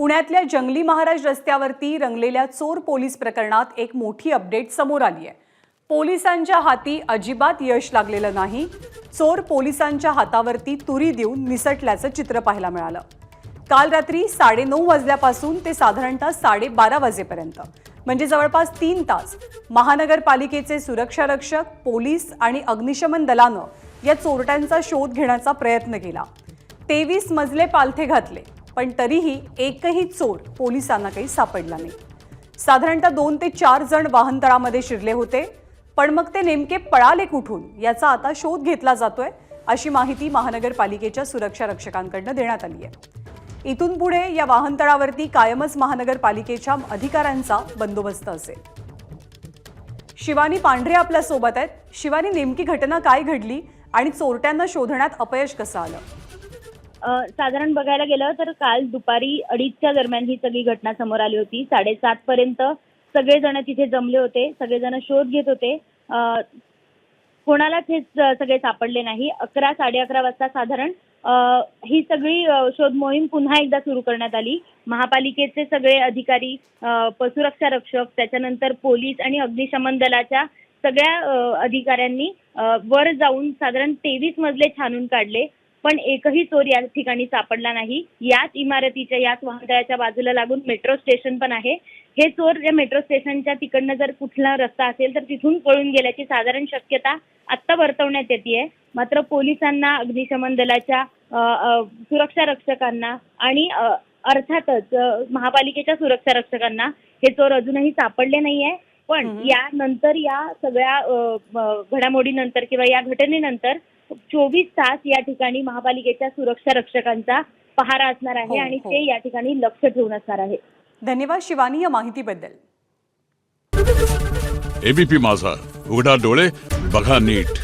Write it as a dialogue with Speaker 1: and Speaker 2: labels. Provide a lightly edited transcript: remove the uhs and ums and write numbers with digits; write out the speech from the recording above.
Speaker 1: पुण्यातल्या जंगली महाराज रस्त्यावरती रंगलेल्या चोर पोलीस प्रकरणात एक मोठी अपडेट समोर आली आहे। पोलिसांच्या हाती अजिबात यश लागलेलं नाही। चोर पोलिसांच्या हातावरती तुरी देऊन निसटल्याचं चित्र पाहायला मिळालं। काल रात्री 9:30 वाजल्यापासून ते साधारणतः 12:30 वाजेपर्यंत म्हणजे जवळपास 3 तास महानगरपालिकेचे सुरक्षा रक्षक, पोलीस आणि अग्निशमन दलानं या चोरट्यांचा शोध घेण्याचा प्रयत्न केला। 23 मजले पालथे घातले, पण तरीही एकही चोर पोलिसांना काही सापडला नाही। साधारणतः 2 ते 4 जण वाहनतळामध्ये शिरले होते, पण मग ते नेमके पळाले कुठून याचा आता शोध घेतला जातोय, अशी माहिती महानगरपालिकेच्या सुरक्षा रक्षकांकडून देण्यात आली आहे। इथून पुढे या वाहनतळावरती कायमच महानगरपालिकेच्या अधिकाऱ्यांचा बंदोबस्त असेल। शिवानी पांढरे आपल्या सोबत आहेत। शिवानी, नेमकी घटना काय घडली आणि चोरट्यांना शोधण्यात अपयश कसं आलं?
Speaker 2: साधारण बघायला गेलं तर काल दुपारी 2:30च्या दरम्यान ही सगळी घटना समोर आली होती। 7:30 पर्यंत सगळेजण तिथे जमले होते, सगळेजण शोध घेत होते। कोणालाच हे सगळे सापडले नाही। 11, 11:30 वाजता साधारण ही सगळी शोध मोहीम पुन्हा एकदा सुरू करण्यात आली। महापालिकेचे सगळे अधिकारी, पशुरक्षा रक्षक, त्याच्यानंतर पोलीस आणि अग्निशमन दलाच्या सगळ्या अधिकाऱ्यांनी वर जाऊन साधारण 23 मजले छानून काढले, पण एकही चोर या ठिकाणी सापडला नाही। याच इमारतीच्या, याच वाहनतळाच्या बाजूला लागून मेट्रो स्टेशन पण आहे। हे चोर या मेट्रो स्टेशनच्या तिकडनं जर कुठला रस्ता असेल तर तिथून पळून गेल्याची साधारण शक्यता आत्ता वर्तवण्यात येते। मात्र पोलिसांना, अग्निशमन दलाच्या सुरक्षा रक्षकांना आणि अर्थातच महापालिकेच्या सुरक्षा रक्षकांना हे चोर अजूनही सापडले नाहीये। पण यानंतर, या सगळ्या घडामोडीनंतर किंवा या घटनेनंतर 24 तास या ठिकाणी महापालिकेच्या सुरक्षा रक्षकांचा पहारा असणार आहे आणि ते या ठिकाणी लक्ष ठेवून असणार आहे।
Speaker 1: धन्यवाद शिवानी या माहितीबद्दल।
Speaker 3: एबीपी माझा, उघडा डोळे बघा नीट।